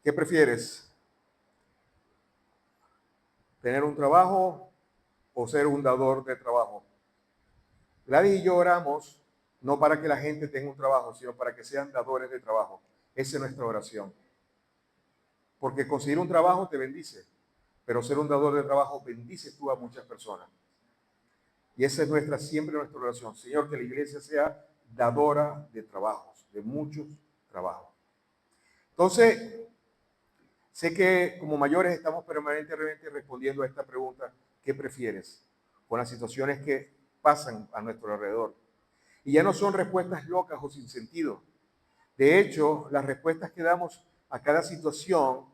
¿Qué prefieres? ¿Tener un trabajo o ser un dador de trabajo? Gladys y yo oramos no para que la gente tenga un trabajo, sino para que sean dadores de trabajo. Esa es nuestra oración. Porque conseguir un trabajo te bendice, pero ser un dador de trabajo bendices tú a muchas personas. Y esa es siempre nuestra oración. Señor, que la iglesia sea dadora de trabajos, de muchos trabajos. Entonces, sé que como mayores estamos permanentemente respondiendo a esta pregunta, ¿qué prefieres? Con las situaciones que pasan a nuestro alrededor. Y ya no son respuestas locas o sin sentido. De hecho, las respuestas que damos a cada situación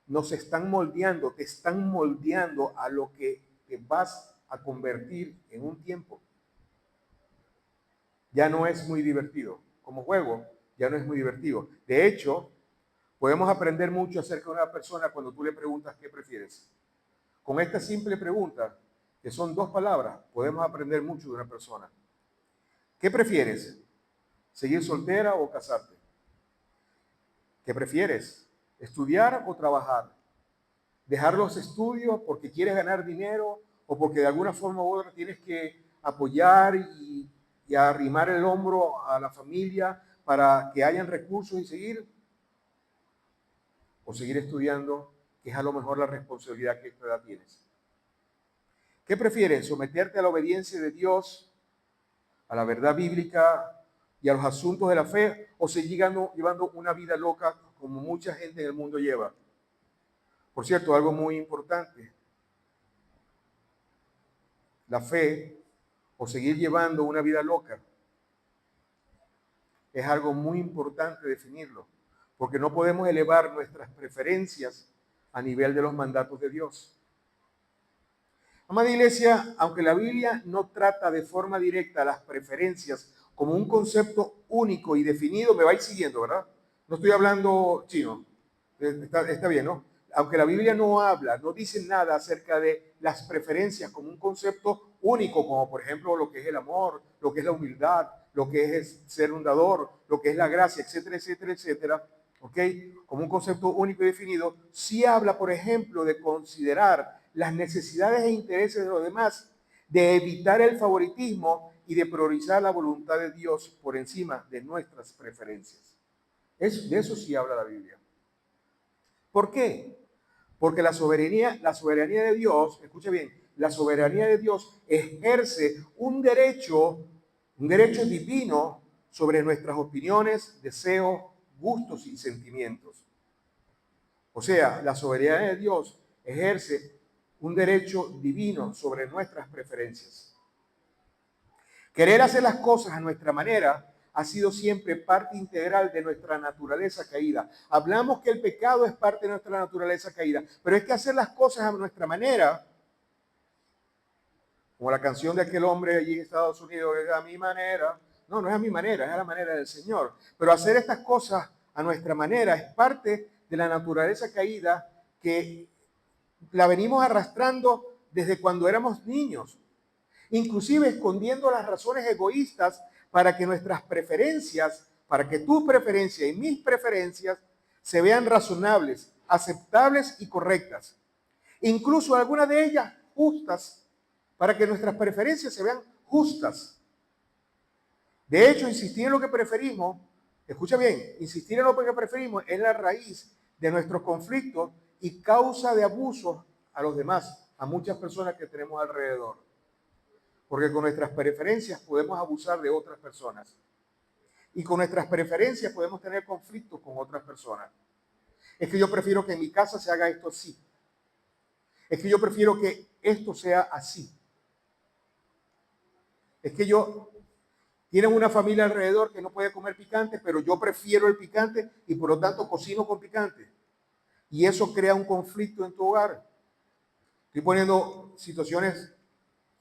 nos están moldeando, te están moldeando a lo que te vas a convertir en un tiempo. Ya no es muy divertido. Como juego, ya no es muy divertido. De hecho, podemos aprender mucho acerca de una persona cuando tú le preguntas qué prefieres. Con esta simple pregunta, que son 2 palabras, podemos aprender mucho de una persona. ¿Qué prefieres? ¿Seguir soltera o casarte? ¿Qué prefieres? ¿Estudiar o trabajar? ¿Dejar los estudios porque quieres ganar dinero o porque de alguna forma u otra tienes que apoyar y arrimar el hombro a la familia para que hayan recursos y seguir? ¿O seguir estudiando, que es a lo mejor la responsabilidad que esta edad tienes? ¿Qué prefieres? ¿Someterte a la obediencia de Dios, a la verdad bíblica y a los asuntos de la fe, o seguir llevando una vida loca como mucha gente en el mundo lleva? Por cierto, algo muy importante, la fe o seguir llevando una vida loca es algo muy importante definirlo, porque no podemos elevar nuestras preferencias a nivel de los mandatos de Dios. Amada iglesia, aunque la Biblia no trata de forma directa las preferencias como un concepto único y definido, me vais siguiendo, ¿verdad? No estoy hablando chino, está bien, ¿no? Aunque la Biblia no habla, no dice nada acerca de las preferencias como un concepto único, como por ejemplo lo que es el amor, lo que es la humildad, lo que es ser un dador, lo que es la gracia, etcétera, etcétera, etcétera, ¿ok? Como un concepto único y definido, sí habla, por ejemplo, de considerar las necesidades e intereses de los demás, de evitar el favoritismo y de priorizar la voluntad de Dios por encima de nuestras preferencias. De eso sí habla la Biblia. ¿Por qué? Porque la soberanía de Dios, escuche bien, la soberanía de Dios ejerce un derecho divino sobre nuestras opiniones, deseos, gustos y sentimientos. O sea, la soberanía de Dios ejerce un derecho divino sobre nuestras preferencias. Querer hacer las cosas a nuestra manera ha sido siempre parte integral de nuestra naturaleza caída. Hablamos que el pecado es parte de nuestra naturaleza caída, pero es que hacer las cosas a nuestra manera, como la canción de aquel hombre allí en Estados Unidos, es a mi manera. No, no es a mi manera, es a la manera del Señor. Pero hacer estas cosas a nuestra manera es parte de la naturaleza caída que la venimos arrastrando desde cuando éramos niños, inclusive escondiendo las razones egoístas para que nuestras preferencias, para que tus preferencias y mis preferencias se vean razonables, aceptables y correctas. Incluso algunas de ellas justas, para que nuestras preferencias se vean justas. De hecho, insistir en lo que preferimos, escucha bien, insistir en lo que preferimos es la raíz de nuestros conflictos y causa de abusos a los demás, a muchas personas que tenemos alrededor. Porque con nuestras preferencias podemos abusar de otras personas. Y con nuestras preferencias podemos tener conflictos con otras personas. Es que yo prefiero que en mi casa se haga esto así. Es que yo prefiero que esto sea así. Es que tienen una familia alrededor que no puede comer picante, pero yo prefiero el picante y por lo tanto cocino con picante. Y eso crea un conflicto en tu hogar. Estoy poniendo situaciones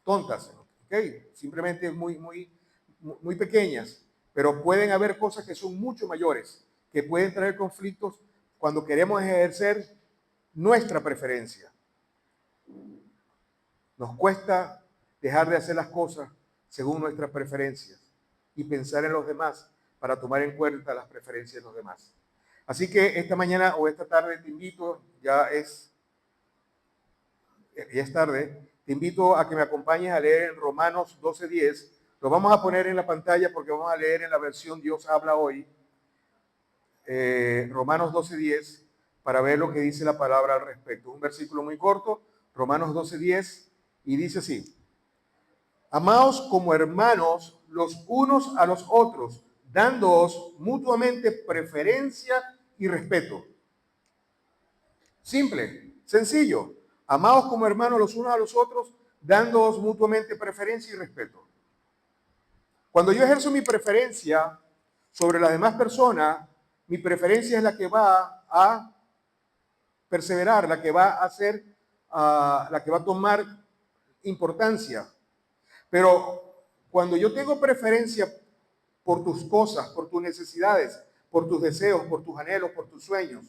tontas, ¿ok? Simplemente muy pequeñas, pero pueden haber cosas que son mucho mayores, que pueden traer conflictos cuando queremos ejercer nuestra preferencia. Nos cuesta dejar de hacer las cosas según nuestras preferencias y pensar en los demás para tomar en cuenta las preferencias de los demás. Así que esta mañana o esta tarde te invito, ya es tarde, te invito a que me acompañes a leer en Romanos 12:10. Lo vamos a poner en la pantalla porque vamos a leer en la versión Dios habla hoy, Romanos 12:10, para ver lo que dice la palabra al respecto. Un versículo muy corto, Romanos 12:10, y dice así: Amaos como hermanos los unos a los otros, dándoos mutuamente preferencia y respeto. Simple, sencillo. Amaos como hermanos los unos a los otros, dándoos mutuamente preferencia y respeto. Cuando yo ejerzo mi preferencia sobre las demás personas, mi preferencia es la que va a perseverar, la que va a hacer, la que va a tomar importancia. Pero cuando yo tengo preferencia por tus cosas, por tus necesidades, por tus deseos, por tus anhelos, por tus sueños,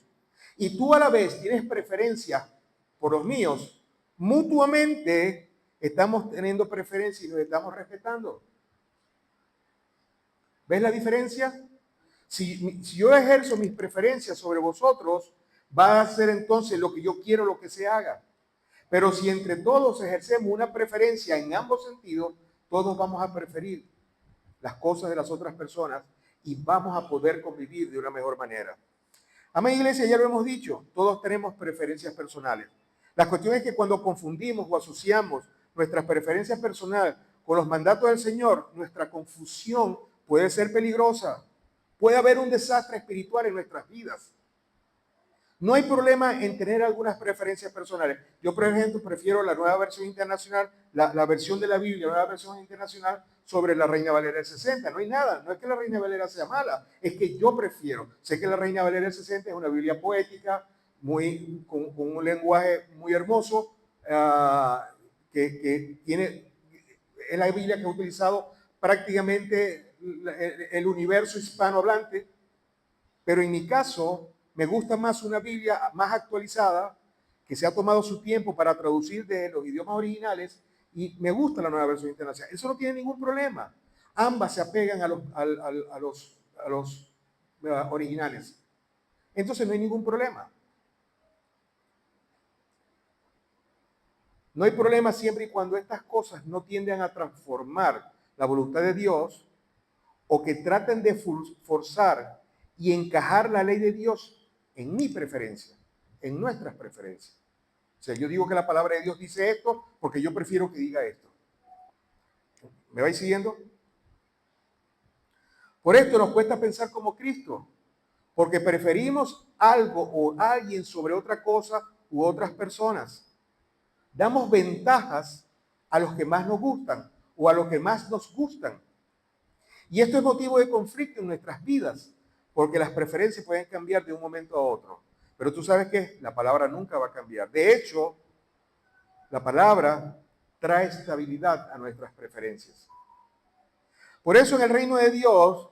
y tú a la vez tienes preferencia por los míos, mutuamente estamos teniendo preferencia y nos estamos respetando. ¿Ves la diferencia? Si yo ejerzo mis preferencias sobre vosotros, va a ser entonces lo que yo quiero, lo que se haga. Pero si entre todos ejercemos una preferencia en ambos sentidos, todos vamos a preferir las cosas de las otras personas y vamos a poder convivir de una mejor manera. Amén, iglesia, ya lo hemos dicho, todos tenemos preferencias personales. La cuestión es que cuando confundimos o asociamos nuestras preferencias personales con los mandatos del Señor, nuestra confusión puede ser peligrosa. Puede haber un desastre espiritual en nuestras vidas. No hay problema en tener algunas preferencias personales. Yo, por ejemplo, prefiero la nueva versión internacional, la versión de la Biblia, la nueva versión internacional sobre la Reina Valera del 60. No hay nada, no es que la Reina Valera sea mala, es que yo prefiero. Sé que la Reina Valera del 60 es una Biblia poética, con un lenguaje muy hermoso, que tiene, es la Biblia que ha utilizado prácticamente el universo hispanohablante, pero en mi caso me gusta más una Biblia más actualizada, que se ha tomado su tiempo para traducir de los idiomas originales, y me gusta la nueva versión internacional. Eso no tiene ningún problema. Ambas se apegan a los originales. Entonces no hay ningún problema. No hay problema siempre y cuando estas cosas no tienden a transformar la voluntad de Dios o que traten de forzar y encajar la ley de Dios en mi preferencia, en nuestras preferencias. O sea, yo digo que la palabra de Dios dice esto porque yo prefiero que diga esto. ¿Me vais siguiendo? Por esto nos cuesta pensar como Cristo, porque preferimos algo o alguien sobre otra cosa u otras personas. Damos ventajas a los que más nos gustan o a los que más nos gustan. Y esto es motivo de conflicto en nuestras vidas, porque las preferencias pueden cambiar de un momento a otro. Pero tú sabes que la palabra nunca va a cambiar. De hecho, la palabra trae estabilidad a nuestras preferencias. Por eso en el reino de Dios,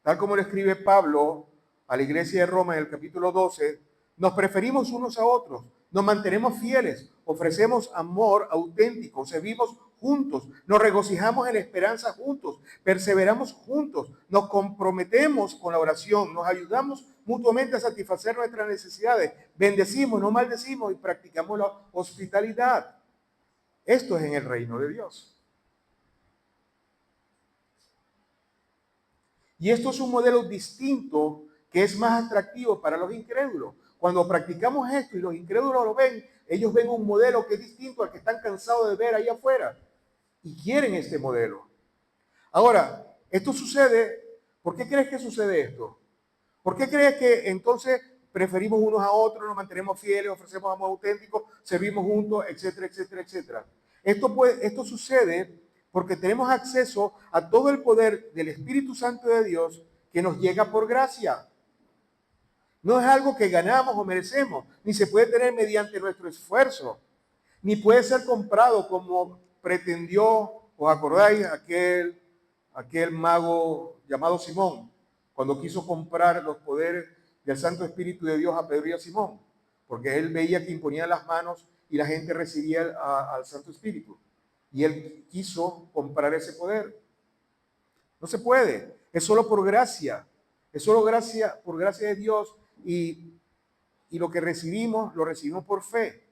tal como lo escribe Pablo a la iglesia de Roma en el capítulo 12, nos preferimos unos a otros, nos mantenemos fieles, ofrecemos amor auténtico, servimos juntos, nos regocijamos en la esperanza juntos, perseveramos juntos, nos comprometemos con la oración, nos ayudamos mutuamente a satisfacer nuestras necesidades, bendecimos, no maldecimos y practicamos la hospitalidad. Esto es en el reino de Dios. Y esto es un modelo distinto que es más atractivo para los incrédulos. Cuando practicamos esto y los incrédulos lo ven, ellos ven un modelo que es distinto al que están cansados de ver ahí afuera y quieren este modelo. Ahora, esto sucede, ¿por qué crees que sucede esto? ¿Por qué crees que entonces preferimos unos a otros, nos mantenemos fieles, ofrecemos amor auténtico, servimos juntos, etcétera, etcétera, etcétera? Esto sucede porque tenemos acceso a todo el poder del Espíritu Santo de Dios que nos llega por gracia. No es algo que ganamos o merecemos, ni se puede tener mediante nuestro esfuerzo, ni puede ser comprado como pretendió, ¿os acordáis? Aquel mago llamado Simón, cuando quiso comprar los poderes del Santo Espíritu de Dios a Pedro y a Simón, porque él veía que imponía las manos y la gente recibía al Santo Espíritu. Y él quiso comprar ese poder. No se puede, es solo por gracia, es solo por gracia de Dios y, y lo que recibimos, lo recibimos por fe.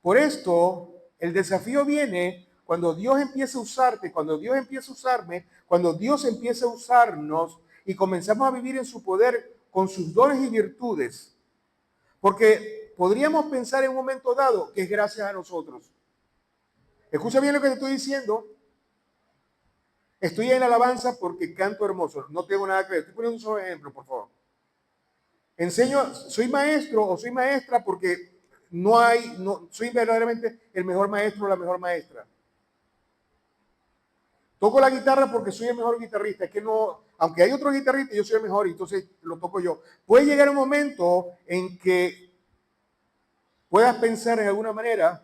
Por esto, el desafío viene cuando Dios empieza a usarte, cuando Dios empieza a usarme, cuando Dios empieza a usarnos y comenzamos a vivir en su poder con sus dones y virtudes. Porque podríamos pensar en un momento dado que es gracias a nosotros. Escucha bien lo que te estoy diciendo. Estoy en alabanza porque canto hermoso. No tengo nada que ver. Estoy poniendo un solo ejemplo, por favor. Enseño, soy maestro o soy maestra porque no soy verdaderamente el mejor maestro o la mejor maestra. Toco la guitarra porque soy el mejor guitarrista. Es que no, aunque hay otros guitarristas, yo soy el mejor y entonces lo toco yo. Puede llegar un momento en que puedas pensar en alguna manera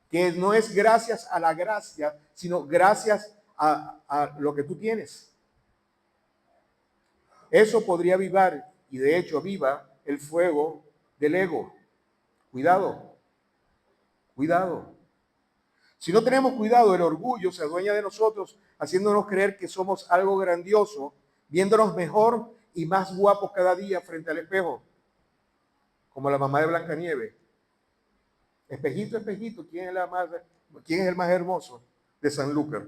que no es gracias a la gracia, sino gracias a lo que tú tienes. Eso podría avivar, y de hecho aviva, el fuego del ego. Cuidado, cuidado. Si no tenemos cuidado, el orgullo se adueña de nosotros, haciéndonos creer que somos algo grandioso, viéndonos mejor y más guapos cada día frente al espejo, como la mamá de Blancanieves. Espejito, espejito, ¿quién es el más hermoso de Sanlúcar?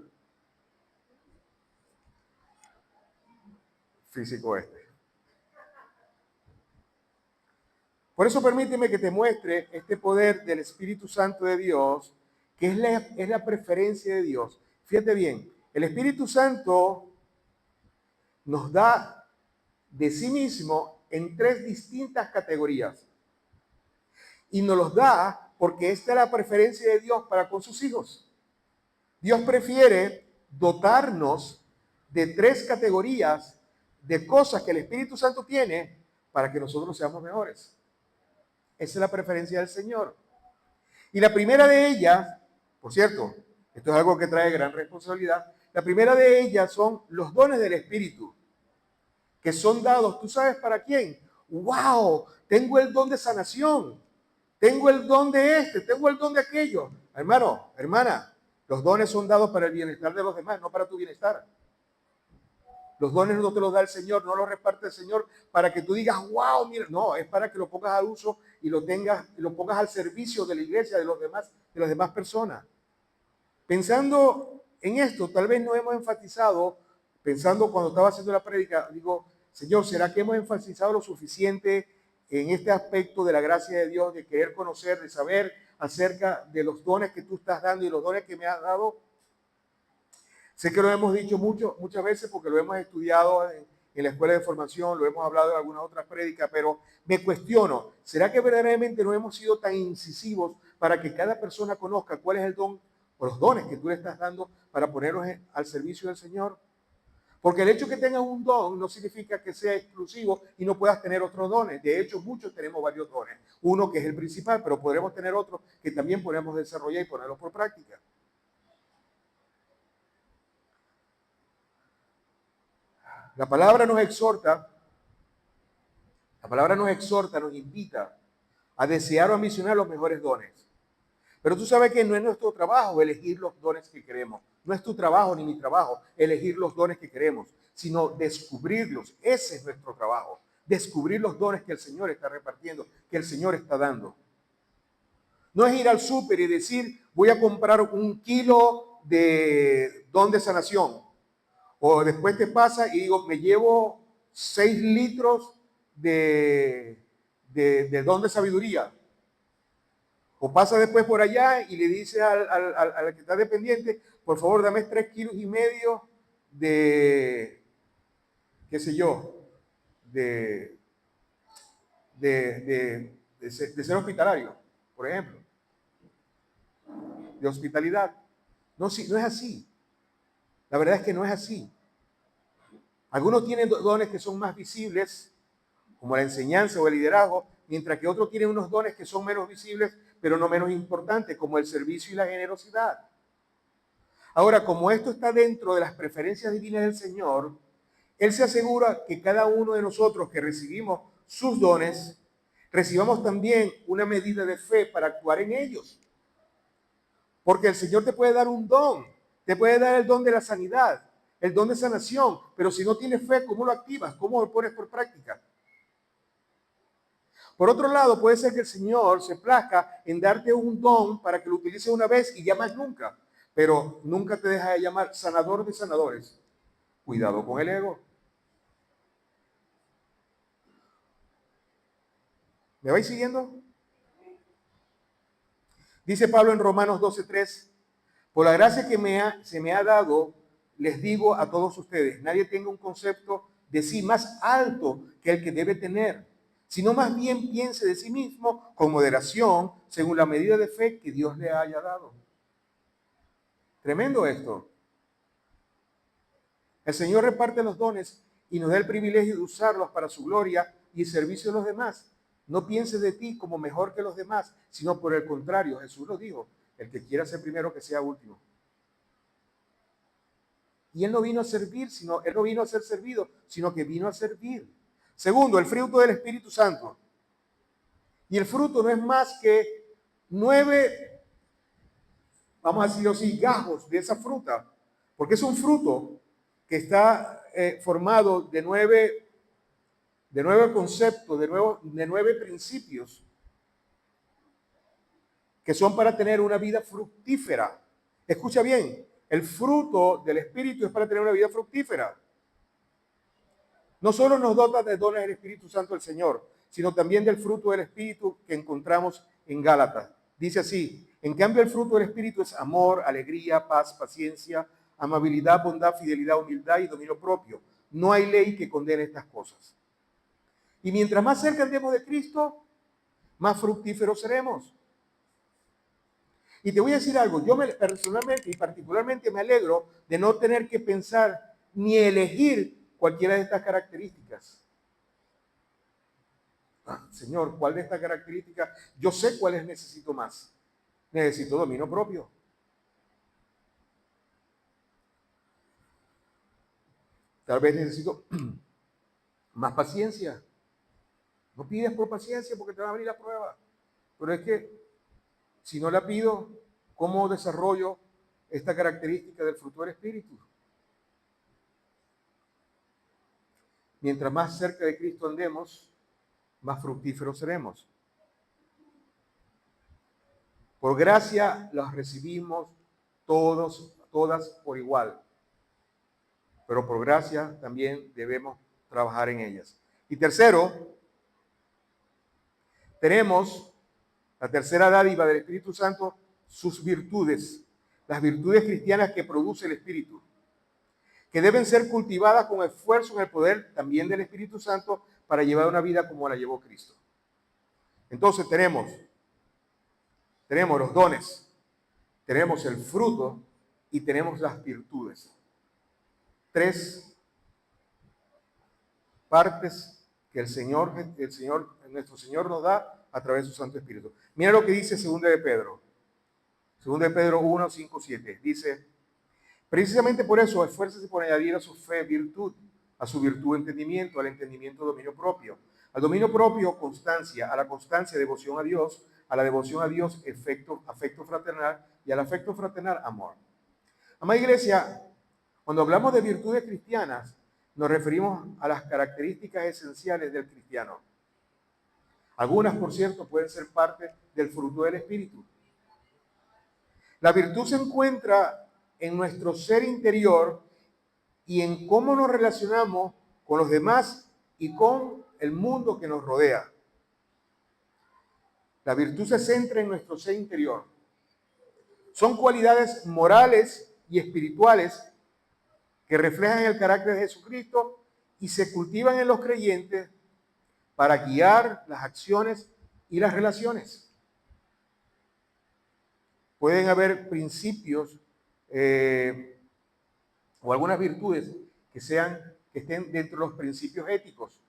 Físico este. Por eso permíteme que te muestre este poder del Espíritu Santo de Dios, que es la preferencia de Dios. Fíjate bien, el Espíritu Santo nos da de sí mismo en tres distintas categorías. Y nos los da porque esta es la preferencia de Dios para con sus hijos. Dios prefiere dotarnos de tres categorías de cosas que el Espíritu Santo tiene para que nosotros seamos mejores. Esa es la preferencia del Señor. Y la primera de ellas, por cierto, esto es algo que trae gran responsabilidad, la primera de ellas son los dones del Espíritu, que son dados, ¿tú sabes para quién? ¡Wow! Tengo el don de sanación, tengo el don de este, tengo el don de aquello. Hermano, hermana, los dones son dados para el bienestar de los demás, no para tu bienestar. Los dones no te los da el Señor, no los reparte el Señor para que tú digas, wow, mira, no, es para que lo pongas al uso y lo pongas al servicio de la iglesia, de las demás personas. Pensando en esto, tal vez no hemos enfatizado, pensando cuando estaba haciendo la prédica, digo, Señor, ¿será que hemos enfatizado lo suficiente en este aspecto de la gracia de Dios, de querer conocer, de saber acerca de los dones que tú estás dando y los dones que me has dado? Sé que lo hemos dicho muchas veces porque lo hemos estudiado en la escuela de formación, lo hemos hablado en algunas otras prédicas, pero me cuestiono, ¿será que verdaderamente no hemos sido tan incisivos para que cada persona conozca cuál es el don o los dones que tú le estás dando para ponerlos al servicio del Señor? Porque el hecho de que tengas un don no significa que sea exclusivo y no puedas tener otros dones. De hecho, muchos tenemos varios dones. Uno que es el principal, pero podremos tener otros que también podemos desarrollar y ponerlos por práctica. La palabra nos exhorta, nos invita a desear o a misionar los mejores dones. Pero tú sabes que no es nuestro trabajo elegir los dones que queremos. No es tu trabajo ni mi trabajo elegir los dones que queremos, sino descubrirlos. Ese es nuestro trabajo. Descubrir los dones que el Señor está repartiendo, que el Señor está dando. No es ir al súper y decir, voy a comprar 1 kilo de don de sanación. O después te pasa y digo, me llevo 6 litros de don de sabiduría. O pasa después por allá y le dice al que está dependiente, por favor, dame 3,5 kilos de, qué sé yo, de ser hospitalario, por ejemplo, de hospitalidad. No, sí, no es así. La verdad es que no es así. Algunos tienen dones que son más visibles, como la enseñanza o el liderazgo, mientras que otros tienen unos dones que son menos visibles, pero no menos importantes, como el servicio y la generosidad. Ahora, como esto está dentro de las preferencias divinas del Señor, Él se asegura que cada uno de nosotros que recibimos sus dones, recibamos también una medida de fe para actuar en ellos. Porque el Señor te puede dar un don, te puede dar el don de la sanidad, el don de sanación, pero si no tienes fe, ¿cómo lo activas? ¿Cómo lo pones por práctica? Por otro lado, puede ser que el Señor se plazca en darte un don para que lo utilices una vez y ya más nunca, pero nunca te deja de llamar sanador de sanadores. Cuidado con el ego. ¿Me vais siguiendo? Dice Pablo en Romanos 12:3, por la gracia que se me ha dado, les digo a todos ustedes, nadie tenga un concepto de sí más alto que el que debe tener, sino más bien piense de sí mismo con moderación, según la medida de fe que Dios le haya dado. Tremendo esto. El Señor reparte los dones y nos da el privilegio de usarlos para su gloria y servicio de los demás. No pienses de ti como mejor que los demás, sino por el contrario, Jesús lo dijo, el que quiera ser primero que sea último. Y Él no vino a servir, Él no vino a ser servido, sino que vino a servir. Segundo, el fruto del Espíritu Santo. Y el fruto no es más que 9, vamos a decirlo así, gajos de esa fruta, porque es un fruto que está formado de 9 conceptos, de 9 principios que son para tener una vida fructífera. Escucha bien, el fruto del Espíritu es para tener una vida fructífera. No solo nos dota de dones del Espíritu Santo el Señor, sino también del fruto del Espíritu que encontramos en Gálatas. Dice así, en cambio el fruto del Espíritu es amor, alegría, paz, paciencia, amabilidad, bondad, fidelidad, humildad y dominio propio. No hay ley que condene estas cosas. Y mientras más cerca andemos de Cristo, más fructíferos seremos. Y te voy a decir algo, yo personalmente y particularmente me alegro de no tener que pensar ni elegir cualquiera de estas características. Señor, ¿cuál de estas características? Yo sé cuáles necesito más. Necesito dominio propio. Tal vez necesito más paciencia. No pides por paciencia porque te va a abrir la prueba. Pero es que si no la pido, ¿cómo desarrollo esta característica del fruto del Espíritu? Mientras más cerca de Cristo andemos, más fructíferos seremos. Por gracia las recibimos todas por igual. Pero por gracia también debemos trabajar en ellas. Y tercero, tenemos la tercera dádiva del Espíritu Santo, sus virtudes, las virtudes cristianas que produce el Espíritu, que deben ser cultivadas con esfuerzo en el poder también del Espíritu Santo para llevar una vida como la llevó Cristo. Entonces tenemos los dones, tenemos el fruto y tenemos las virtudes. 3 partes que nuestro Señor nos da a través de su Santo Espíritu. Mira lo que dice 2 de Pedro. 2 de Pedro 1, 5, 7. Dice, precisamente por eso, esfuércese por añadir a su fe virtud, a su virtud entendimiento, al entendimiento dominio propio, al dominio propio constancia, a la constancia devoción a Dios, a la devoción a Dios afecto fraternal y al afecto fraternal amor. Amada iglesia, cuando hablamos de virtudes cristianas, nos referimos a las características esenciales del cristiano. Algunas, por cierto, pueden ser parte del fruto del Espíritu. La virtud se encuentra en nuestro ser interior y en cómo nos relacionamos con los demás y con el mundo que nos rodea. La virtud se centra en nuestro ser interior. Son cualidades morales y espirituales que reflejan el carácter de Jesucristo y se cultivan en los creyentes para guiar las acciones y las relaciones. Pueden haber principios o algunas virtudes que estén dentro de los principios éticos.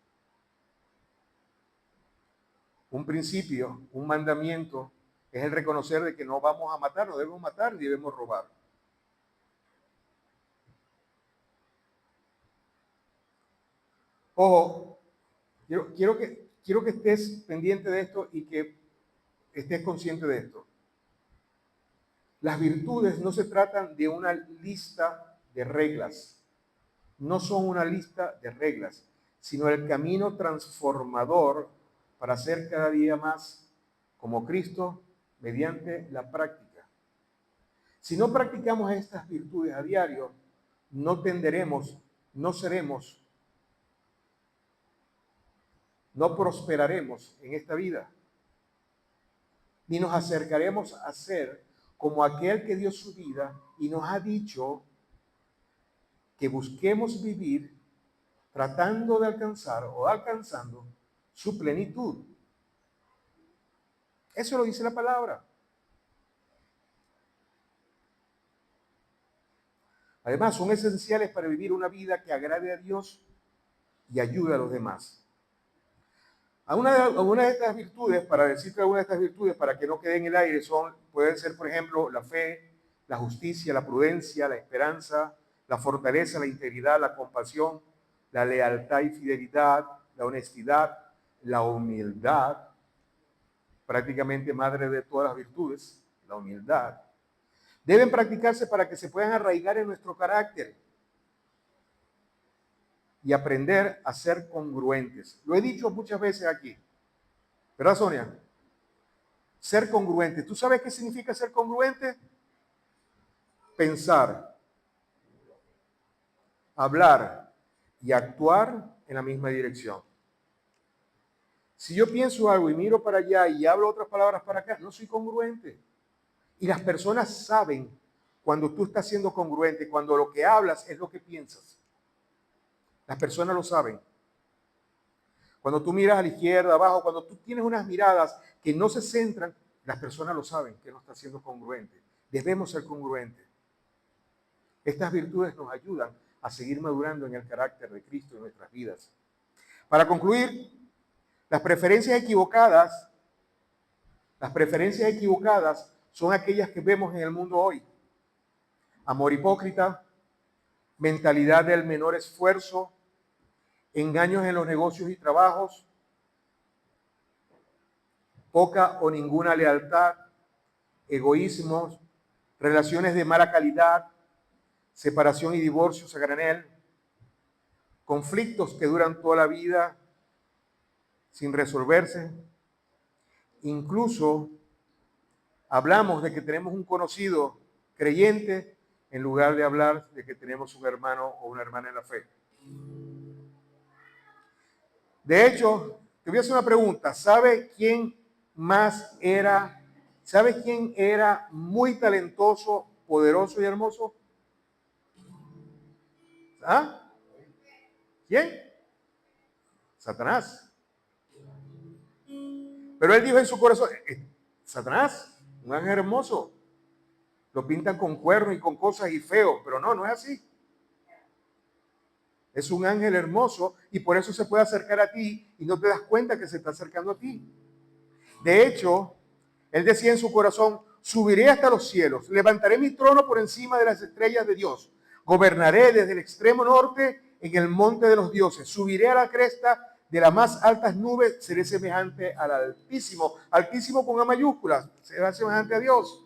Un principio, un mandamiento, es el reconocer de que no vamos a matar, no debemos matar ni debemos robar. Ojo, quiero que estés pendiente de esto y que estés consciente de esto. Las virtudes no se tratan de una lista de reglas, no son una lista de reglas, sino el camino transformador para ser cada día más como Cristo mediante la práctica. Si no practicamos estas virtudes a diario, no tenderemos, no seremos, no prosperaremos en esta vida, ni nos acercaremos a ser como aquel que dio su vida y nos ha dicho que busquemos vivir tratando de alcanzar o alcanzando su plenitud. Eso lo dice la palabra. Además, son esenciales para vivir una vida que agrade a Dios y ayude a los demás. Algunas de estas virtudes, para decir que algunas de estas virtudes, para que no queden en el aire, pueden ser, por ejemplo, la fe, la justicia, la prudencia, la esperanza, la fortaleza, la integridad, la compasión, la lealtad y fidelidad, la honestidad, la humildad, prácticamente madre de todas las virtudes, la humildad. Deben practicarse para que se puedan arraigar en nuestro carácter y aprender a ser congruentes. Lo he dicho muchas veces aquí, ¿verdad, Sonia? Ser congruente. ¿Tú sabes qué significa ser congruente? Pensar, hablar y actuar en la misma dirección. Si yo pienso algo y miro para allá y hablo otras palabras para acá, no soy congruente. Y las personas saben cuando tú estás siendo congruente, cuando lo que hablas es lo que piensas. Las personas lo saben. Cuando tú miras a la izquierda, abajo, cuando tú tienes unas miradas que no se centran, las personas lo saben que no está siendo congruente. Debemos ser congruentes. Estas virtudes nos ayudan a seguir madurando en el carácter de Cristo en nuestras vidas. Para concluir, las preferencias equivocadas son aquellas que vemos en el mundo hoy. Amor hipócrita, mentalidad del menor esfuerzo, engaños en los negocios y trabajos, poca o ninguna lealtad, egoísmos, relaciones de mala calidad, separación y divorcios a granel, conflictos que duran toda la vida sin resolverse. Incluso hablamos de que tenemos un conocido creyente en lugar de hablar de que tenemos un hermano o una hermana en la fe. De hecho, te voy a hacer una pregunta. ¿Sabes quién era muy talentoso, poderoso y hermoso? ¿Ah? ¿Quién? Satanás. Pero él dijo en su corazón, Satanás, un ángel hermoso. Lo pintan con cuernos y con cosas y feo, pero no es así. Es un ángel hermoso y por eso se puede acercar a ti y no te das cuenta que se está acercando a ti. De hecho, él decía en su corazón, subiré hasta los cielos, levantaré mi trono por encima de las estrellas de Dios, gobernaré desde el extremo norte en el monte de los dioses, subiré a la cresta de las más altas nubes, seré semejante al Altísimo, Altísimo con A mayúscula, será semejante a Dios.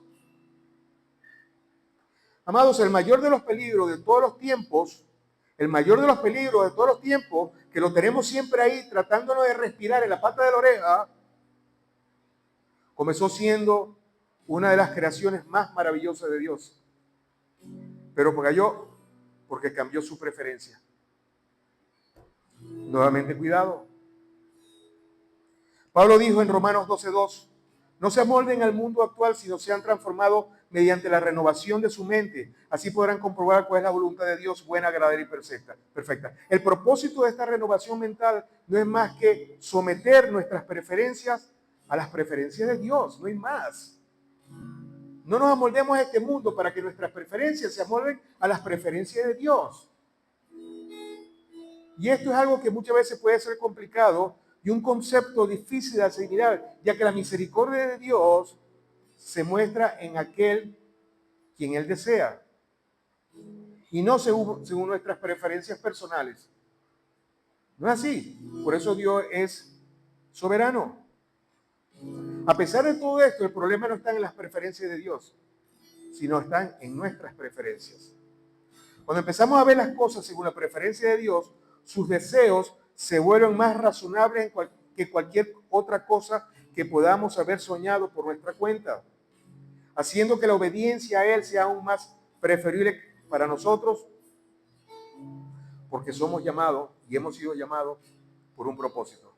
Amados, el mayor de los peligros de todos los tiempos, que lo tenemos siempre ahí tratándonos de respirar en la pata de la oreja, comenzó siendo una de las creaciones más maravillosas de Dios. Pero cayó porque cambió su preferencia. Nuevamente, cuidado. Pablo dijo en Romanos 12:2, no se amolden al mundo actual, sino sean transformados mediante la renovación de su mente. Así podrán comprobar cuál es la voluntad de Dios, buena, agradable y perfecta. El propósito de esta renovación mental no es más que someter nuestras preferencias a las preferencias de Dios, no hay más. No nos amoldemos a este mundo para que nuestras preferencias se amolden a las preferencias de Dios. Y esto es algo que muchas veces puede ser complicado y un concepto difícil de asimilar, ya que la misericordia de Dios se muestra en aquel quien Él desea y no según nuestras preferencias personales. No es así. Por eso Dios es soberano. A pesar de todo esto, el problema no está en las preferencias de Dios, sino están en nuestras preferencias. Cuando empezamos a ver las cosas según la preferencia de Dios, sus deseos se vuelven más razonables que cualquier otra cosa que podamos haber soñado por nuestra cuenta, haciendo que la obediencia a Él sea aún más preferible para nosotros, porque somos llamados y hemos sido llamados por un propósito.